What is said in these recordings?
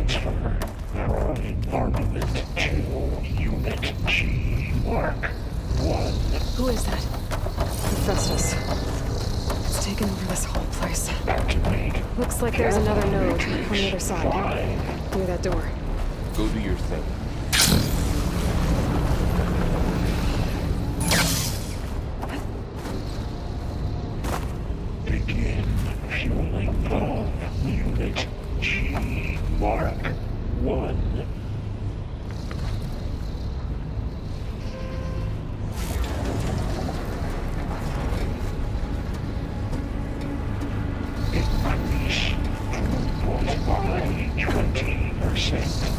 Transfer. Prime armament to Unit G. Mark 1. Who is that? Festus. It's taken over this whole place. Activate. Looks like there's another node on the other side. 5. Near that door. Go do your thing. Begin fueling valve. Unit G. Mark 1. Increase throughput by 20%.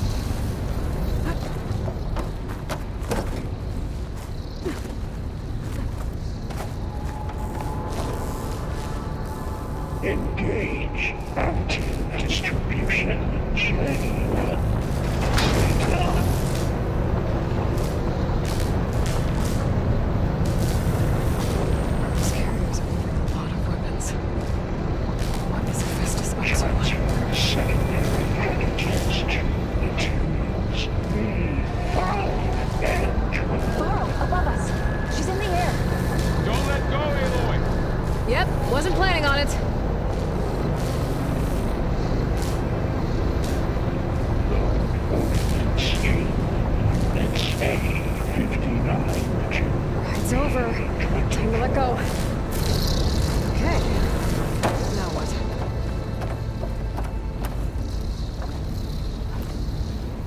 Engage active distribution chain. These carriers are moving a lot of weapons. What is Festus up to? Transfer secondary packages to materials B5 and 12. Laurel, above us. She's in the air. Don't let go, Aloy! Yep, wasn't planning on it. It's A59. It's over. Time to let go. Okay. Now what?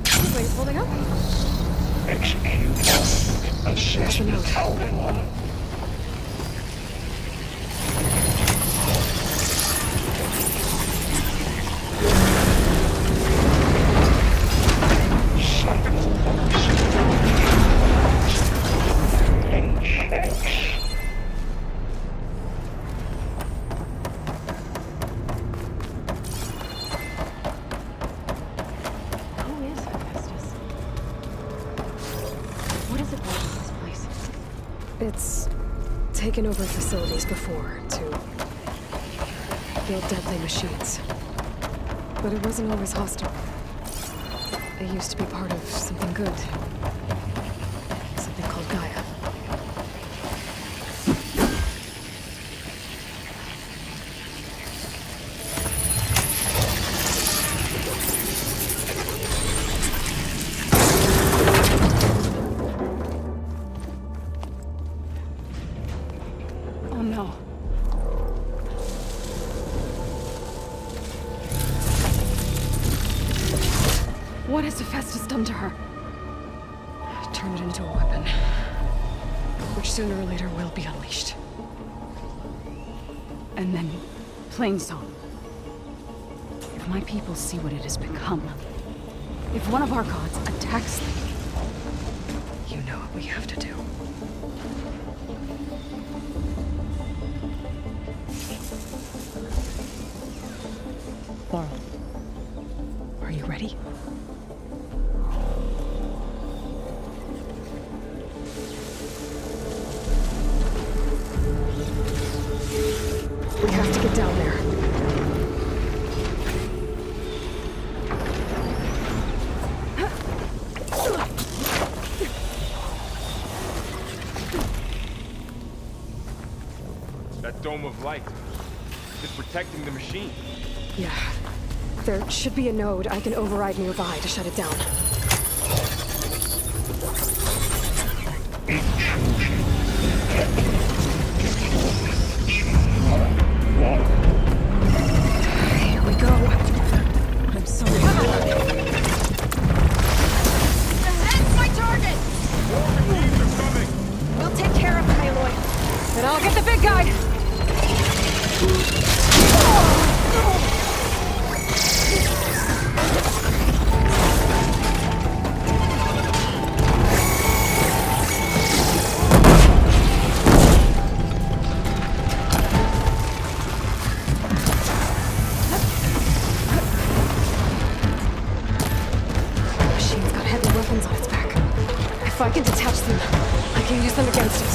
This wing's holding up. Execute. Assessment alpha. Who is Festus? What is it like in this place? It's taken over facilities before to build deadly machines. But it wasn't always hostile. It used to be part of something good. Something called Gaia. Oh no. What has Festus done to her? Turn it into a weapon, which sooner or later will be unleashed. And then, plain song. If my people see what it has become, if one of our gods attacks them, You know what we have to do. Laurel, are you ready? We have to get down there. That dome of light. It's protecting the machine. Yeah. There should be a node I can override nearby to shut it down. Here we go. I'm sorry. That's my target! Machines are coming! We'll take care of him, Aloy. Then I'll get the big guy! Machine's got heavy weapons on its back. If I can detach them, I can use them against it.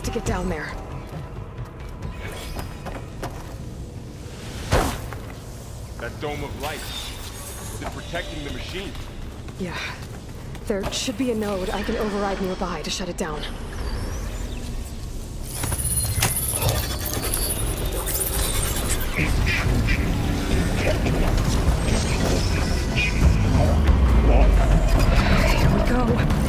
to get down there. That dome of light. Is it protecting the machine? Yeah. There should be a node I can override nearby to shut it down. Here we go.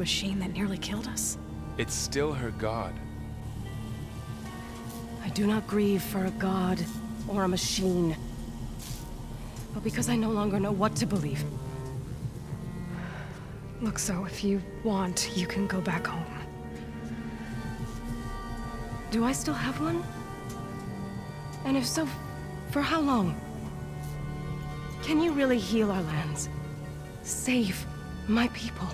machine that nearly killed us? It's still her god. I do not grieve for a god or a machine, but because I no longer know what to believe. Look, so if you want, you can go back home. Do I still have one? And if so, for how long? Can you really heal our lands? Save my people?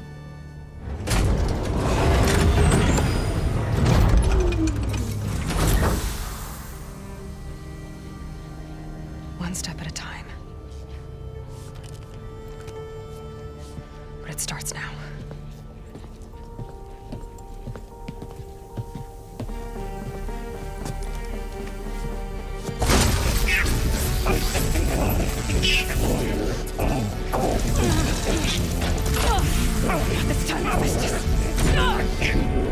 One step at a time. But it starts now. This time I missed it.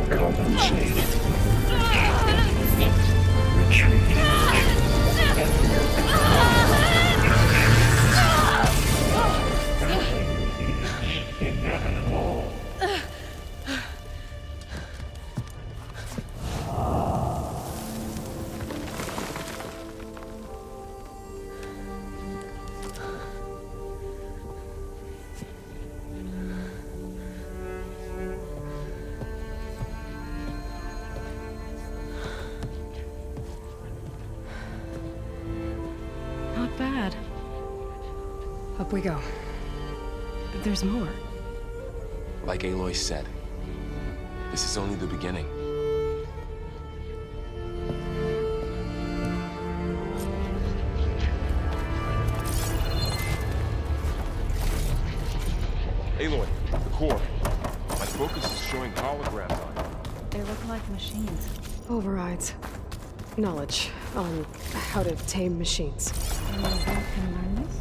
Compensate. Retreat. Inevitable. Not bad. Up we go. There's more. Like Aloy said, this is only the beginning. Aloy, the core. My focus is showing holograms on it. They look like machines. Overrides. Knowledge on how to tame machines. And you can learn this?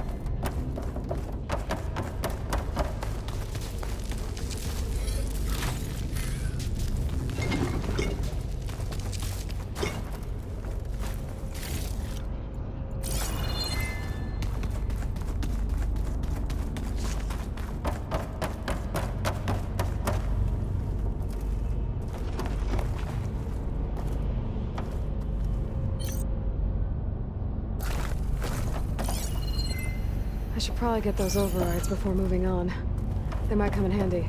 I should probably get those overrides before moving on. They might come in handy.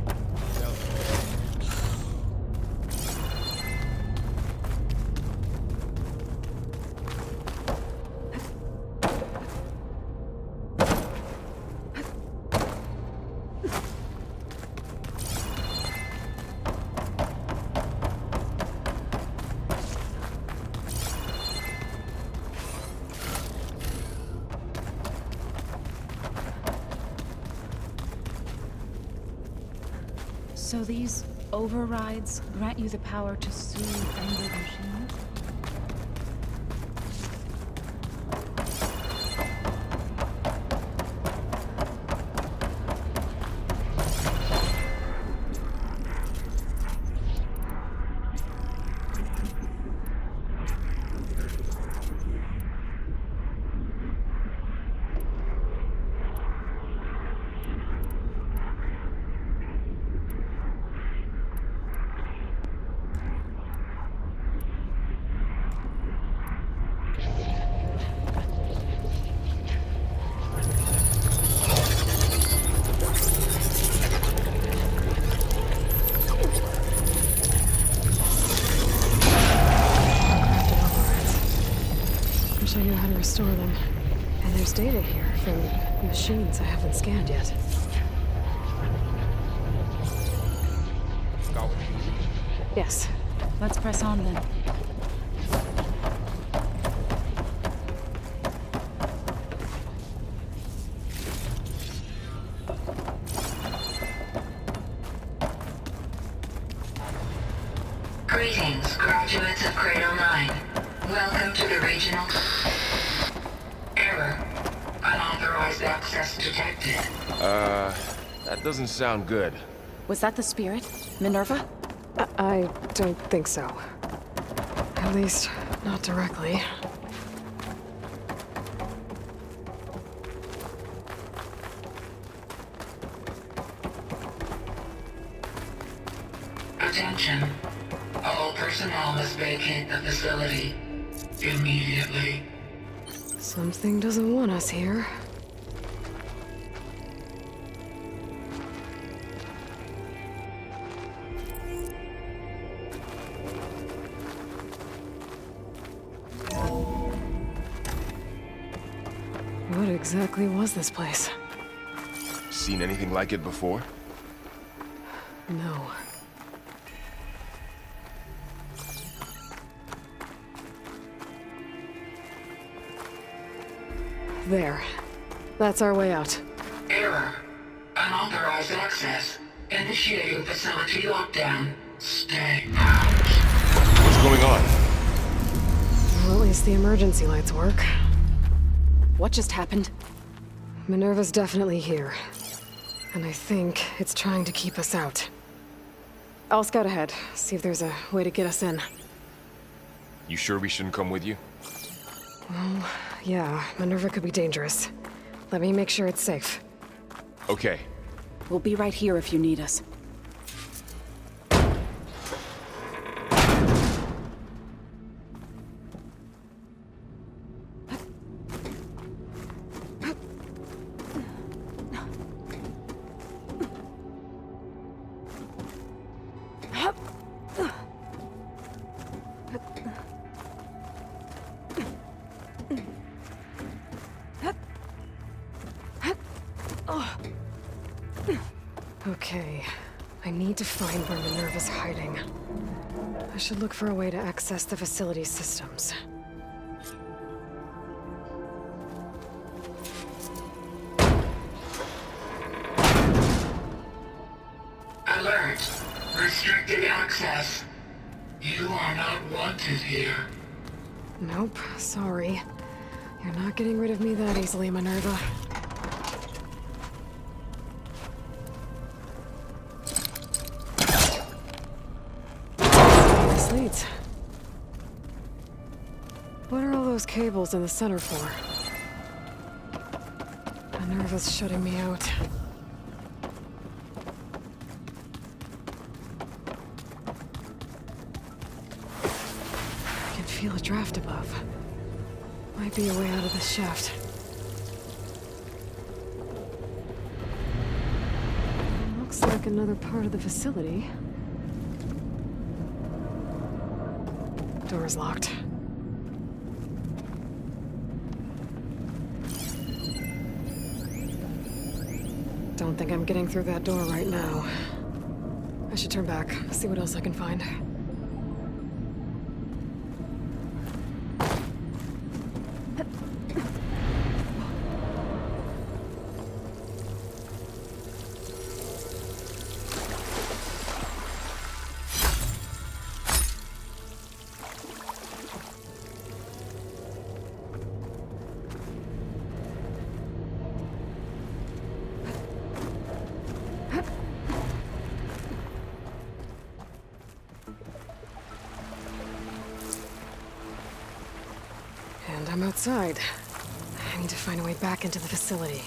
So these overrides grant you the power to soothe angered machines? Wish I knew how to restore them. And there's data here from machines I haven't scanned yet. Go. Yes. Let's press on then. Greetings, graduates of Cradle 9. Welcome to the regional... Error. Unauthorized access detected. That doesn't sound good. Was that the spirit? Minerva? I don't think so. At least, not directly. personnel must vacate the facility immediately. Something doesn't want us here. What exactly was this place? Seen anything like it before? No. There. That's our way out. Error. Unauthorized access. Initiating facility lockdown. Stay out. What's going on? Well, at least the emergency lights work. What just happened? Minerva's definitely here. And I think it's trying to keep us out. I'll scout ahead, see if there's a way to get us in. You sure we shouldn't come with you? Well, yeah, Minerva could be dangerous. Let me make sure it's safe. Okay. We'll be right here if you need us. Okay, I need to find where Minerva's hiding. I should look for a way to access the facility systems. Alert. Restricted access. You are not wanted here. Nope, sorry. You're not getting rid of me that easily, Minerva. This leads. What are all those cables in the center for? Minerva's shutting me out. I can feel a draft above. Might be a way out of this shaft. Looks like another part of the facility. Door's locked. Don't think I'm getting through that door right now. I should turn back, see what else I can find. And I'm outside. I need to find a way back into the facility.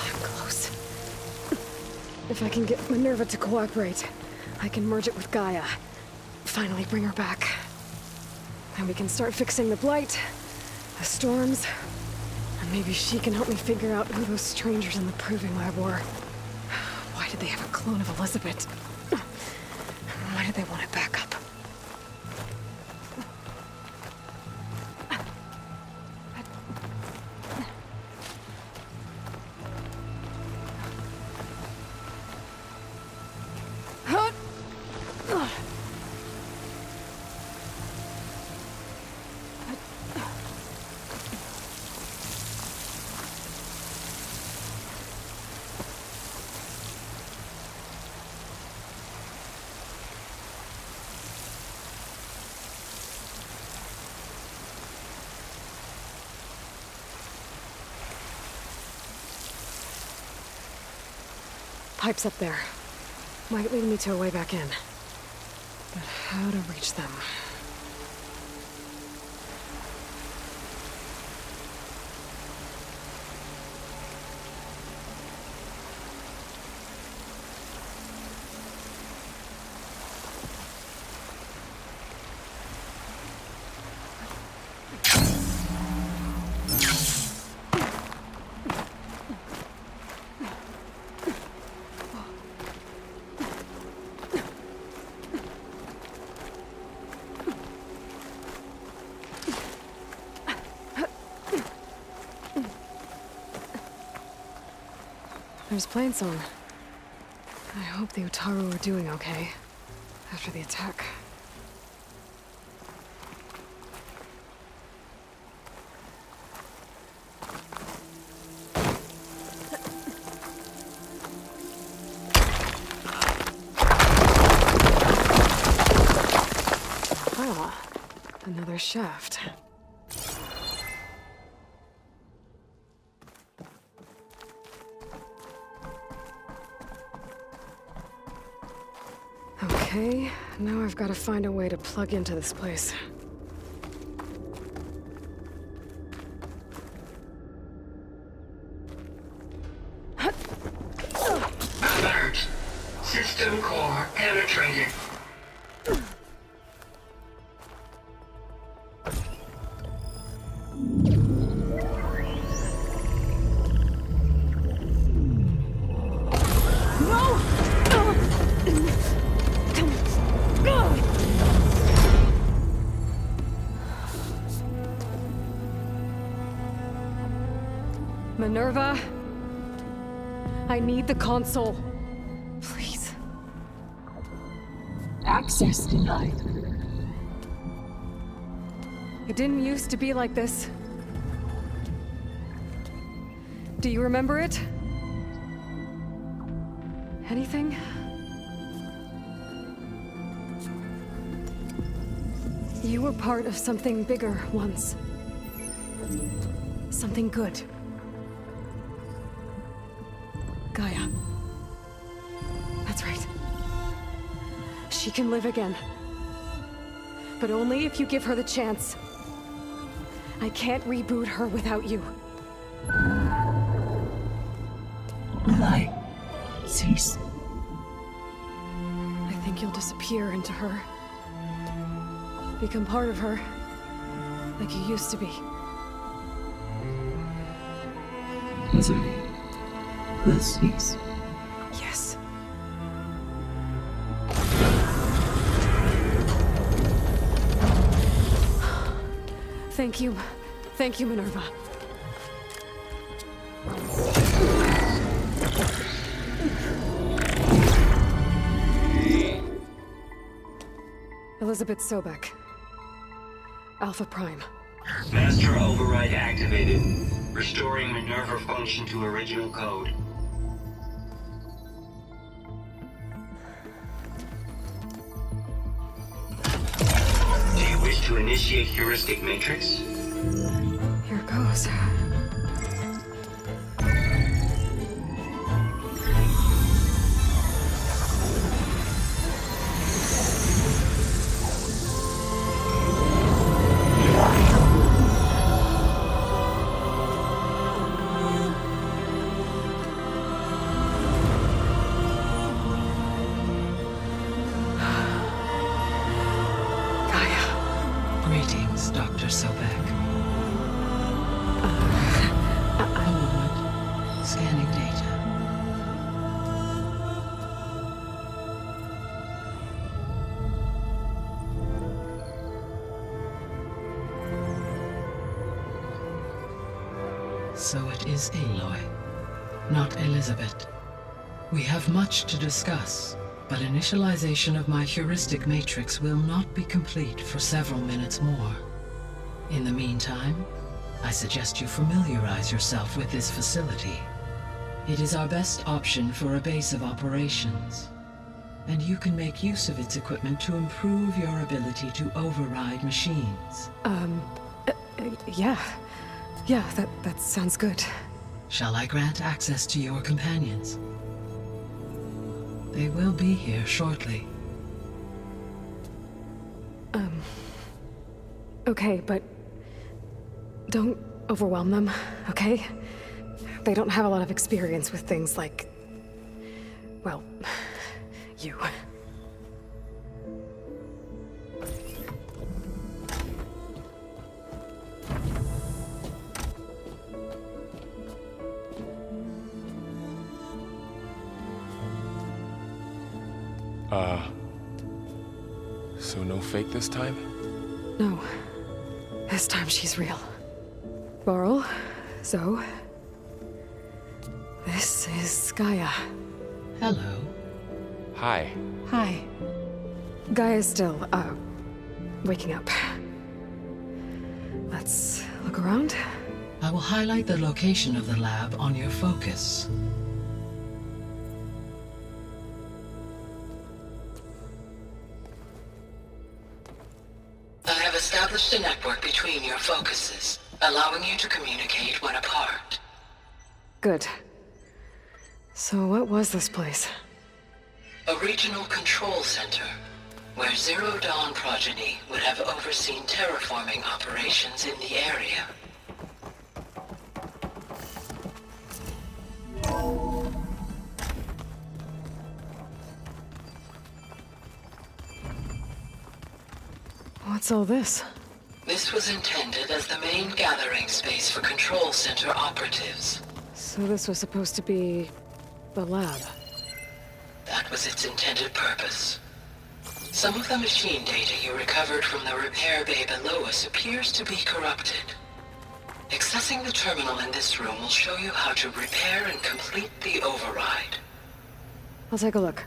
I'm close. If I can get Minerva to cooperate, I can merge it with Gaia. Finally bring her back. And we can start fixing the blight, the storms, and maybe she can help me figure out who those strangers in the proving lab were. Why did they have a clone of Elizabeth? Why did they want it back up? Pipe's up there. Might lead me to a way back in. But how to reach them? There's Plainsong. I hope the Utaru are doing okay after the attack. Ah, another shaft. Okay, now I've got to find a way to plug into this place. Alert. System core penetrated. Minerva, I need the console. Please. Access denied. It didn't used to be like this. Do you remember it? Anything? You were part of something bigger once. Something good. Gaia. That's right. She can live again. But only if you give her the chance. I can't reboot her without you. Lie. Cease. I think you'll disappear into her. Become part of her. Like you used to be. Misery will cease. Yes. Thank you. Thank you, Minerva. Elizabeth Sobek. Alpha Prime. Master override activated. Restoring Minerva function to original code. Do you wish to initiate heuristic matrix? Here goes. Greetings, Dr. Sobek. A moment. Scanning data. So it is Aloy, not Elizabeth. We have much to discuss, but initialization of my heuristic matrix will not be complete for several minutes more. In the meantime, I suggest you familiarize yourself with this facility. It is our best option for a base of operations, and you can make use of its equipment to improve your ability to override machines. Yeah. Yeah, that sounds good. Shall I grant access to your companions? They will be here shortly. Okay, but don't overwhelm them, okay? They don't have a lot of experience with things like, well, you. So no fake this time? No. This time she's real. Varl, Zoe. This is Gaia. Hello. Hi. Hi. Gaia's still, waking up. Let's look around. I will highlight the location of the lab on your focus. I have established a network between your focuses, allowing you to communicate when apart. Good. So what was this place? A regional control center, where Zero Dawn progeny would have overseen terraforming operations in the area. What's all this? This was intended as the main gathering space for control center operatives. So this was supposed to be the lab. That was its intended purpose. Some of the machine data you recovered from the repair bay below us appears to be corrupted. Accessing the terminal in this room will show you how to repair and complete the override. I'll take a look.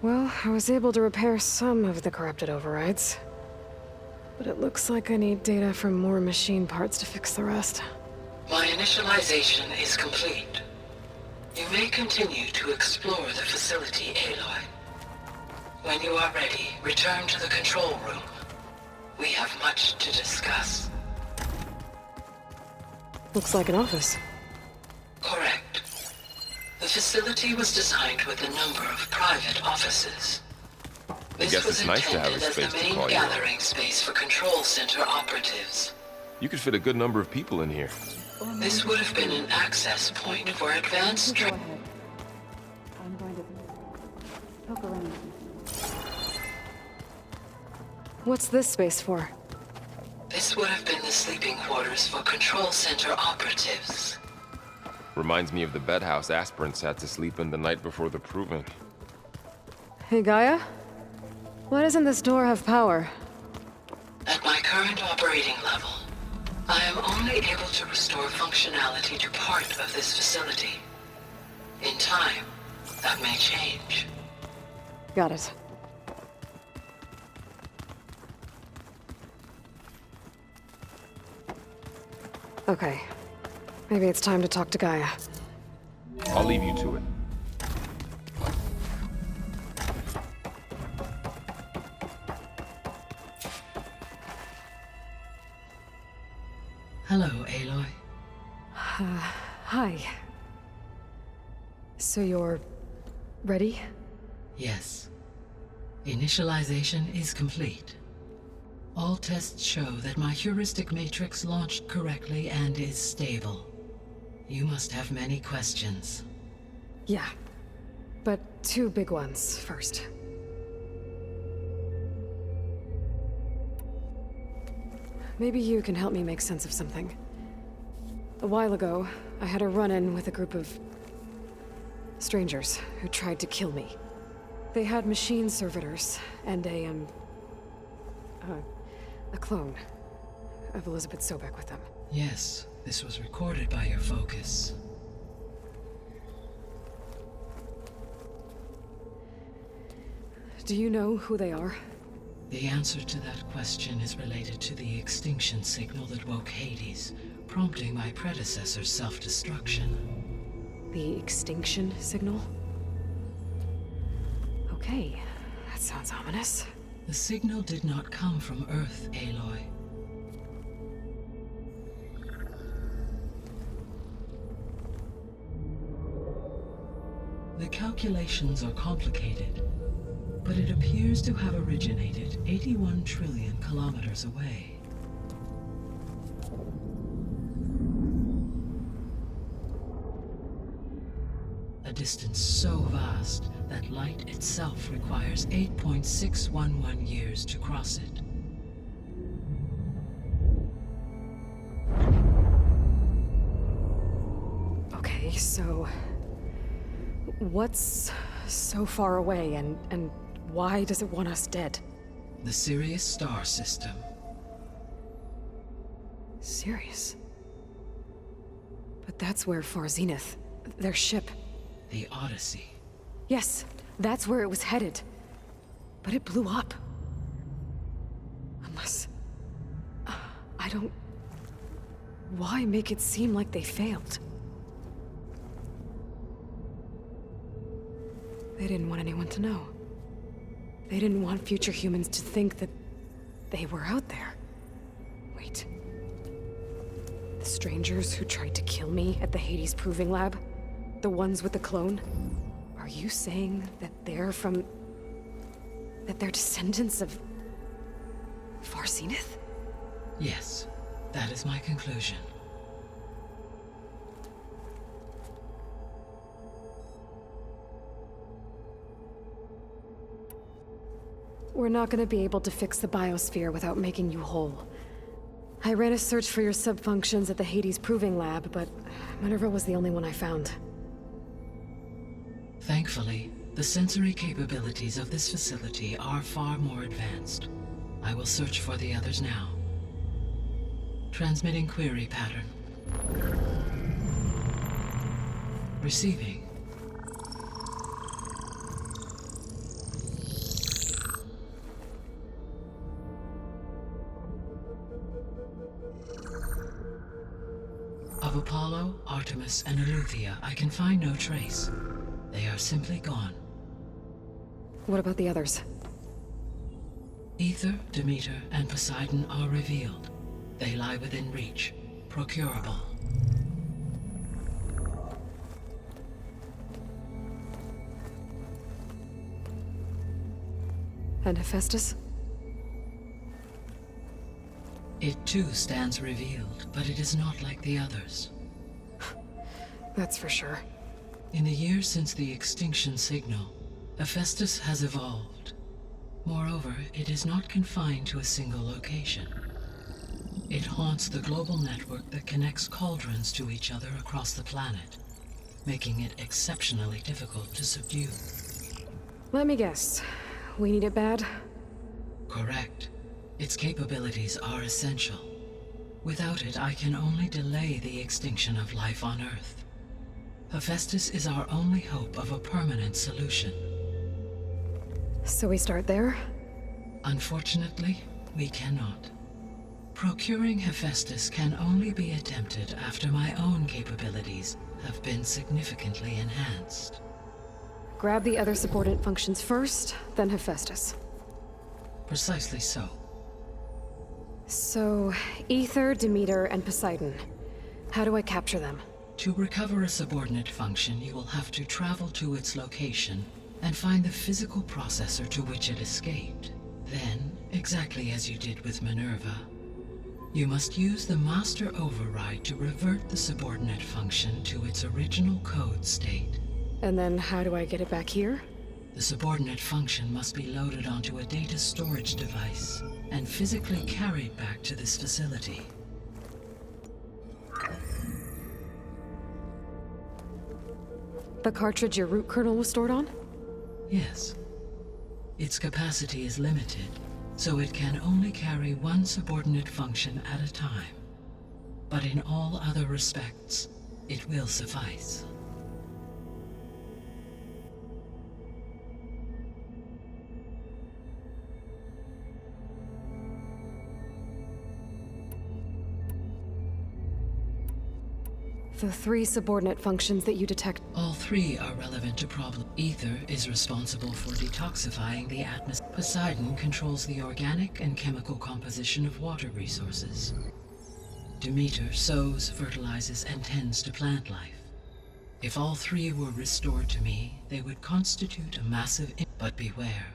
Well, I was able to repair some of the corrupted overrides. But it looks like I need data from more machine parts to fix the rest. My initialization is complete. You may continue to explore the facility, Aloy. When you are ready, return to the control room. We have much to discuss. Looks like an office. Correct. The facility was designed with a number of private offices. This guess was it's nice to have a intended as space the to main call you. gathering space for control center operatives. You could fit a good number of people in here. This would have been an access point for advanced Go ahead. I'm going to poke around. What's this space for? This would have been the sleeping quarters for control center operatives. Reminds me of the bedhouse aspirants had to sleep in the night before the proving. Hey, Gaia? Why doesn't this door have power? At my current operating level, I am only able to restore functionality to part of this facility. In time, that may change. Got it. Okay. Maybe it's time to talk to Gaia. I'll leave you to it. Hello, Aloy. Hi. So you're ready? Yes. Initialization is complete. All tests show that my heuristic matrix launched correctly and is stable. You must have many questions. Yeah. But two big ones first. Maybe you can help me make sense of something. A while ago, I had a run-in with a group of strangers who tried to kill me. They had machine servitors and a clone. of Elizabeth Sobek with them. Yes, this was recorded by your focus. Do you know who they are? The answer to that question is related to the extinction signal that woke Hades, prompting my predecessor's self-destruction. The extinction signal? Okay, that sounds ominous. The signal did not come from Earth, Aloy. The calculations are complicated, but it appears to have originated 81 trillion kilometers away. A distance so vast that light itself requires 8.611 years to cross it. Okay, so... what's so far away, and why does it want us dead? The Sirius star system. Sirius? But that's where Far Zenith, their ship... The Odyssey. Yes, that's where it was headed. But it blew up. Unless... I don't... Why make it seem like they failed? They didn't want anyone to know. They didn't want future humans to think that they were out there. Wait. The strangers who tried to kill me at the Hades Proving Lab? The ones with the clone? Are you saying that they're from... that they're descendants of... Far Zenith? Yes, that is my conclusion. We're not gonna be able to fix the biosphere without making you whole. I ran a search for your subfunctions at the Hades Proving Lab, but Minerva was the only one I found. Thankfully, the sensory capabilities of this facility are far more advanced. I will search for the others now. Transmitting query pattern. Receiving. Of Apollo, Artemis, and Eleuthia, I can find no trace. They are simply gone. What about the others? Ether, Demeter, and Poseidon are revealed. They lie within reach, procurable. And Hephaestus? It too stands revealed, but it is not like the others. That's for sure. In the years since the extinction signal, Hephaestus has evolved. Moreover, it is not confined to a single location. It haunts the global network that connects cauldrons to each other across the planet, making it exceptionally difficult to subdue. Let me guess. We need it bad? Correct. Its capabilities are essential. Without it, I can only delay the extinction of life on Earth. Hephaestus is our only hope of a permanent solution. So we start there? Unfortunately, we cannot. Procuring Hephaestus can only be attempted after my own capabilities have been significantly enhanced. Grab the other subordinate functions first, then Hephaestus. Precisely so. So, Ether, Demeter, and Poseidon. How do I capture them? To recover a subordinate function, you will have to travel to its location and find the physical processor to which it escaped. Then, exactly as you did with Minerva, you must use the master override to revert the subordinate function to its original code state. And then how do I get it back here? The subordinate function must be loaded onto a data storage device and physically carried back to this facility. The cartridge your root kernel was stored on? Yes. Its capacity is limited, so it can only carry one subordinate function at a time. But in all other respects, it will suffice. The 3 subordinate functions that you detect. All 3 are relevant to problem. Ether is responsible for detoxifying the atmosphere. Poseidon controls the organic and chemical composition of water resources. Demeter sows, fertilizes, and tends to plant life. If all 3 were restored to me, they would constitute a massive but beware.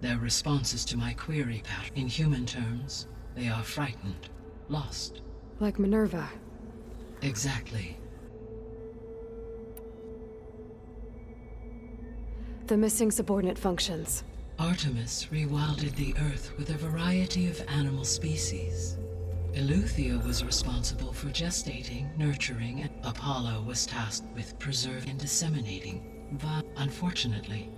Their responses to my query pattern. In human terms, they are frightened, lost. Like Minerva. Exactly. The missing subordinate functions. Artemis rewilded the Earth with a variety of animal species. Eleuthia was responsible for gestating, nurturing, and Apollo was tasked with preserving and disseminating. But unfortunately,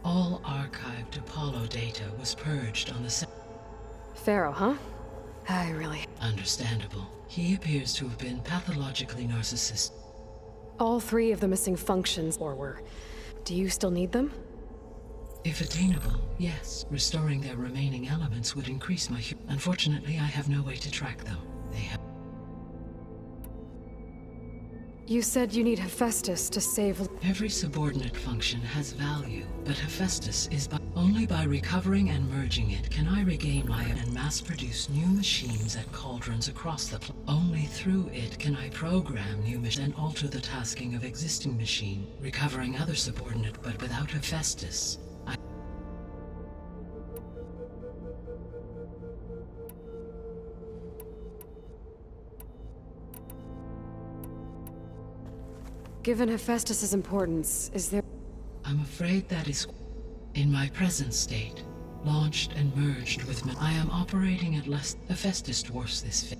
all archived Apollo data was purged on the Pharaoh, huh? I really... Understandable. He appears to have been pathologically narcissistic. All 3 of the missing functions, or were. Do you still need them? If attainable, yes. Restoring their remaining elements would increase my... Unfortunately, I have no way to track them. They have... You said you need Hephaestus to save... Every subordinate function has value, but Hephaestus is only by recovering and merging it can I regain my and mass-produce new machines at cauldrons across the planet. Only through it can I program new machines and alter the tasking of existing machine, recovering other subordinate, but without Hephaestus. Given Hephaestus's importance, is there... I'm afraid that is... In my present state, launched and merged with me, I am operating at less... Hephaestus dwarfs this fit.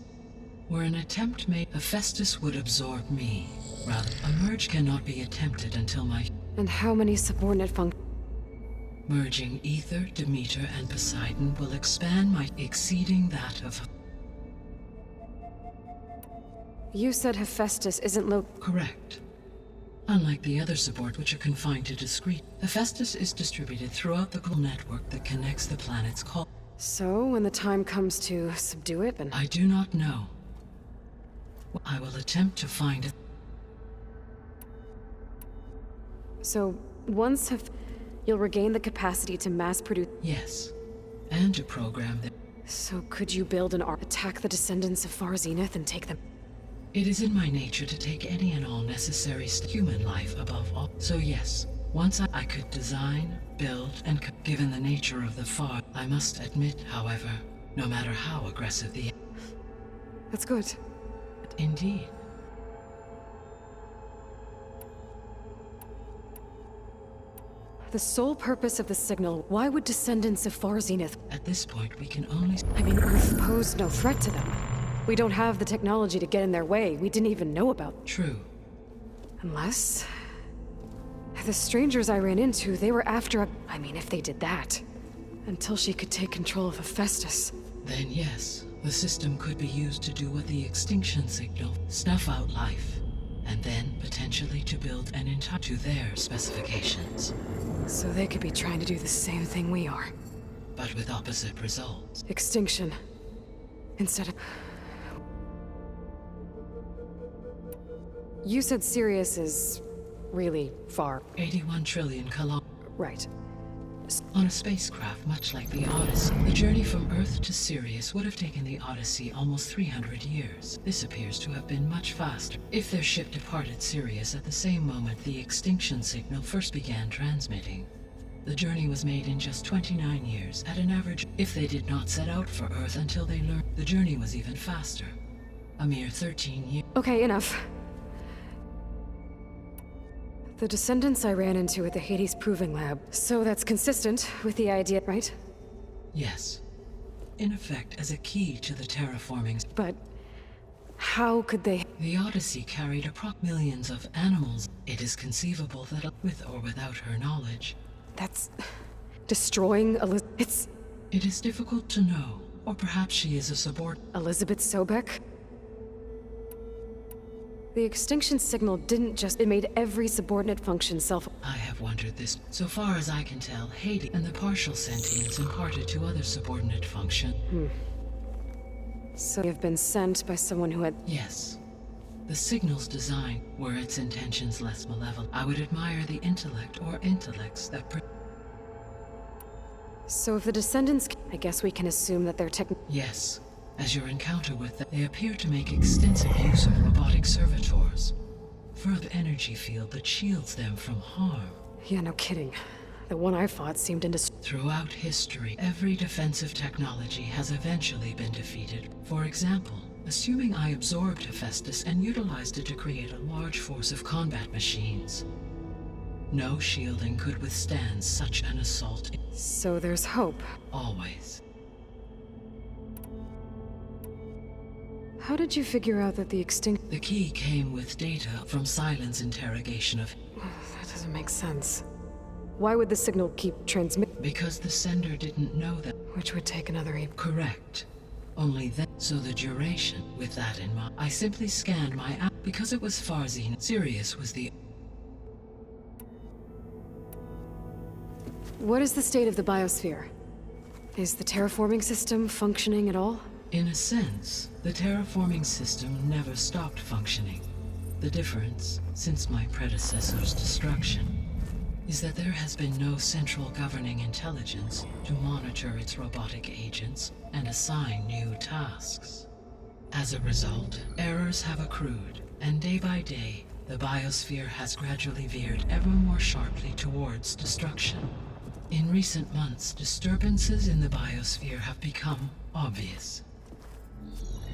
Were an attempt made, Hephaestus would absorb me. Rather, a merge cannot be attempted until my... And how many subordinate functions? Merging Ether, Demeter, and Poseidon will expand my... exceeding that of... You said Hephaestus isn't Correct. Unlike the other support, which are confined to discrete, Hephaestus is distributed throughout the global network that connects the planet's core. So, when the time comes to subdue it, and... I do not know. I will attempt to find it. So, once you'll regain the capacity to mass produce... Yes. And to program them. So could you build an ark, attack the descendants of Far Zenith and take them... It is in my nature to take any and all necessary human life above all. So yes, once I could design, build, and given the nature of the Far, I must admit, however, no matter how aggressive the... That's good. Indeed. The sole purpose of the signal, why would descendants of Far Zenith... At this point, we can only... I mean, Earth posed no threat to them. We don't have the technology to get in their way. We didn't even know about... True. Unless... The strangers I ran into, they were after a... I mean, if they did that. Until she could take control of Hephaestus. Then yes, the system could be used to do what the extinction signal, snuff out life, and then potentially to build an entire to their specifications. So they could be trying to do the same thing we are. But with opposite results. Extinction. Instead of... You said Sirius is... really far. 81 trillion kilometers. Right. On a spacecraft much like the Odyssey, the journey from Earth to Sirius would have taken the Odyssey almost 300 years. This appears to have been much faster. If their ship departed Sirius at the same moment the extinction signal first began transmitting, the journey was made in just 29 years at an average. If they did not set out for Earth until they learned, the journey was even faster. A mere 13 years. Okay, enough. The descendants I ran into at the Hades Proving Lab. So that's consistent with the idea, right? Yes. In effect, as a key to the terraforming... But... how could they... The Odyssey carried millions of animals. It is conceivable that, with or without her knowledge... That's... destroying it's... It is difficult to know, or perhaps she is a subordinate. Elizabeth Sobek? The extinction signal didn't just... It made every subordinate function self... I have wondered this. So far as I can tell, Hades and the partial sentience imparted to other subordinate function. So you've been sent by someone who had... Yes. The signal's design, were its intentions less malevolent, I would admire the intellect or intellects that... So if the descendants... I guess we can assume that they're Yes. As your encounter with them, they appear to make extensive use of robotic servitors. Further energy field that shields them from harm. Yeah, no kidding. The one I fought seemed Throughout history, every defensive technology has eventually been defeated. For example, assuming I absorbed Hephaestus and utilized it to create a large force of combat machines. No shielding could withstand such an assault. So there's hope. Always. How did you figure out that the The key came with data from Silent's interrogation of... That doesn't make sense. Why would the signal keep transmitting? Because the sender didn't know that... Which would take another Correct. Only then. So the duration, with that in mind, I simply scanned my app because it was Farzine. Sirius was the... What is the state of the biosphere? Is the terraforming system functioning at all? In a sense, the terraforming system never stopped functioning. The difference, since my predecessor's destruction, is that there has been no central governing intelligence to monitor its robotic agents and assign new tasks. As a result, errors have accrued, and day by day, the biosphere has gradually veered ever more sharply towards destruction. In recent months, disturbances in the biosphere have become obvious.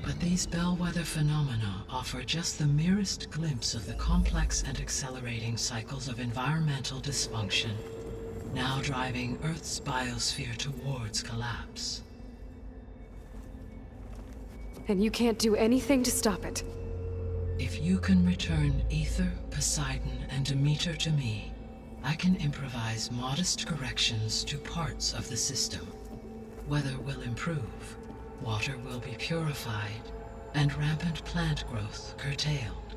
But these bellwether phenomena offer just the merest glimpse of the complex and accelerating cycles of environmental dysfunction, now driving Earth's biosphere towards collapse. And you can't do anything to stop it? If you can return Ether, Poseidon, and Demeter to me, I can improvise modest corrections to parts of the system. Weather will improve. Water will be purified, and rampant plant growth curtailed.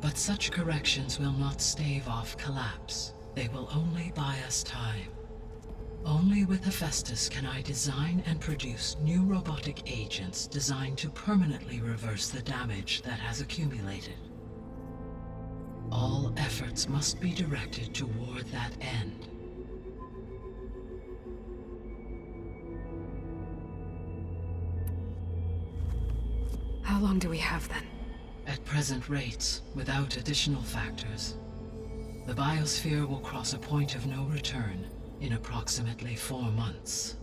But such corrections will not stave off collapse. They will only buy us time. Only with Hephaestus can I design and produce new robotic agents designed to permanently reverse the damage that has accumulated. All efforts must be directed toward that end. How long do we have then? At present rates, without additional factors, the biosphere will cross a point of no return in approximately 4 months.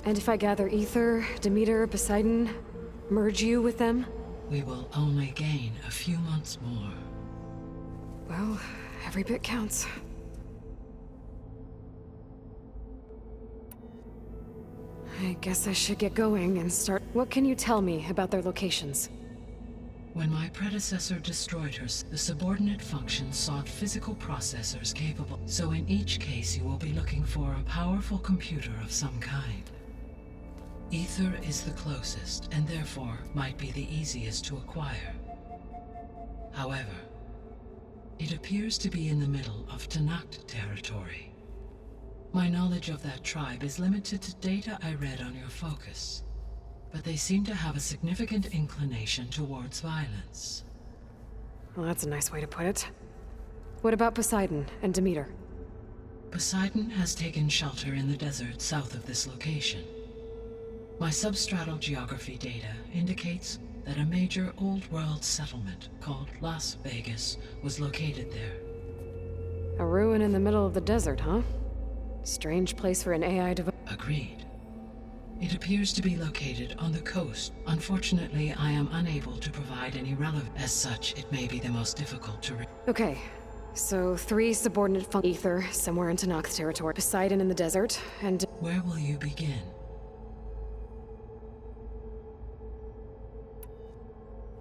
And if I gather Ether, Demeter, Poseidon, merge you with them? We will only gain a few months more. Well, every bit counts. I guess I should get going and start... What can you tell me about their locations? When my predecessor destroyed her, the subordinate functions sought physical processors capable. So in each case you will be looking for a powerful computer of some kind. Ether is the closest, and therefore might be the easiest to acquire. However, it appears to be in the middle of Tanakh territory. My knowledge of that tribe is limited to data I read on your focus, but they seem to have a significant inclination towards violence. Well, that's a nice way to put it. What about Poseidon and Demeter? Poseidon has taken shelter in the desert south of this location. My substratal geography data indicates that a major old-world settlement called Las Vegas was located there. A ruin in the middle of the desert, huh? Strange place for an AI device. Agreed. It appears to be located on the coast. Unfortunately, I am unable to provide any relevance. As such, it may be the most difficult to Okay, so 3 subordinate Ether, somewhere in Tanakh territory, Poseidon in the desert, and... Where will you begin?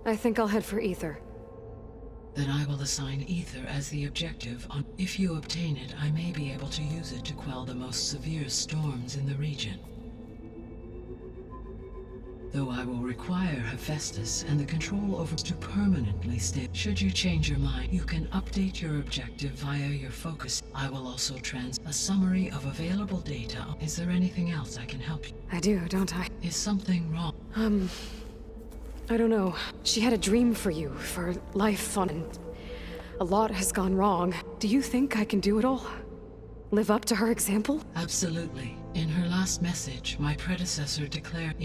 I think I'll head for Ether. Then I will assign Ether as the objective on. If you obtain it, I may be able to use it to quell the most severe storms in the region. Though I will require Hephaestus and the control over to permanently stay. Should you change your mind, you can update your objective via your focus. I will also a summary of available data. Is there anything else I can help you? I do, don't I? Is something wrong? I don't know. She had a dream for you, for life on, and a lot has gone wrong. Do you think I can do it all? Live up to her example? Absolutely. In her last message, my predecessor declared,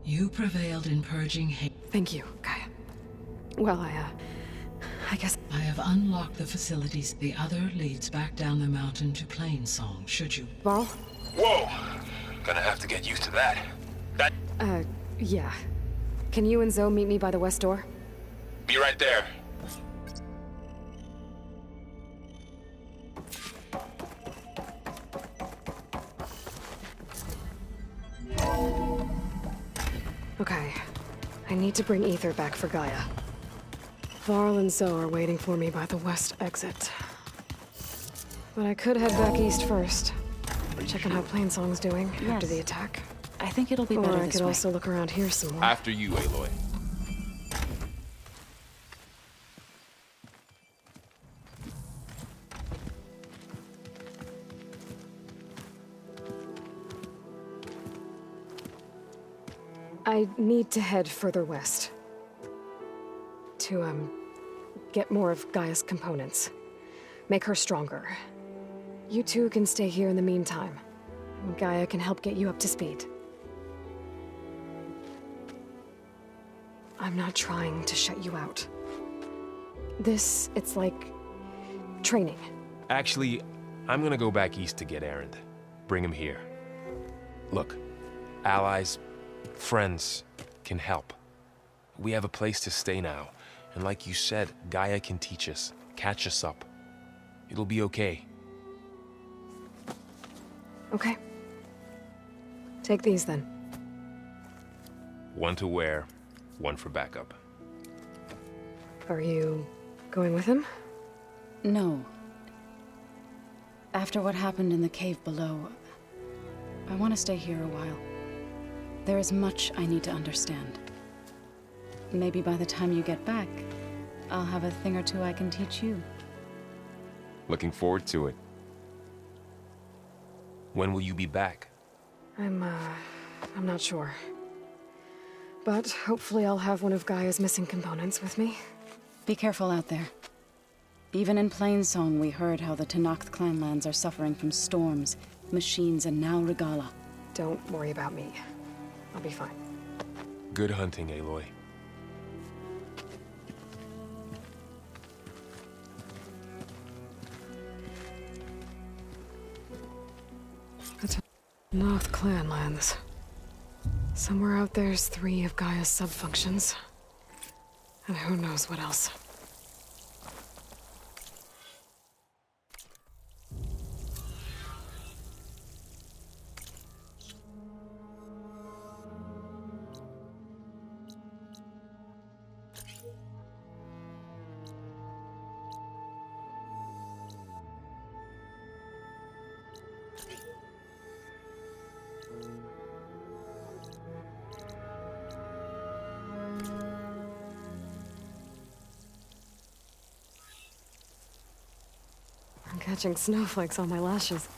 you prevailed in purging hate. Thank you, Gaia. Well, I guess... I have unlocked the facilities. The other leads back down the mountain to Plainsong, should you... Varl? Whoa! Gonna have to get used to that. Yeah. Can you and Zoe meet me by the west door? Be right there. Okay. I need to bring Ether back for Gaia. Varl and Zoe are waiting for me by the west exit. But I could head back east first. Check on how Plainsong's doing after the attack. I think it'll be better Or I this could way. also look around here some more. After you, Aloy. I need to head further west. To, get more of Gaia's components. Make her stronger. You two can stay here in the meantime. Gaia can help get you up to speed. I'm not trying to shut you out. It's like... training. Actually, I'm gonna go back east to get Erend. Bring him here. Look, allies, friends can help. We have a place to stay now, and like you said, Gaia can teach us, catch us up. It'll be okay. Okay. Take these then. One to wear, one for backup. Are you going with him? No. After what happened in the cave below, I want to stay here a while. There is much I need to understand. Maybe by the time you get back, I'll have a thing or two I can teach you. Looking forward to it. When will you be back? I'm not sure. But hopefully I'll have one of Gaia's missing components with me. Be careful out there. Even in Plainsong, we heard how the Tenakth clanlands are suffering from storms, machines, and now Regala. Don't worry about me. I'll be fine. Good hunting, Aloy. The Tenakth clanlands. Somewhere out there's 3 of Gaia's subfunctions. And who knows what else. I'm catching snowflakes on my lashes.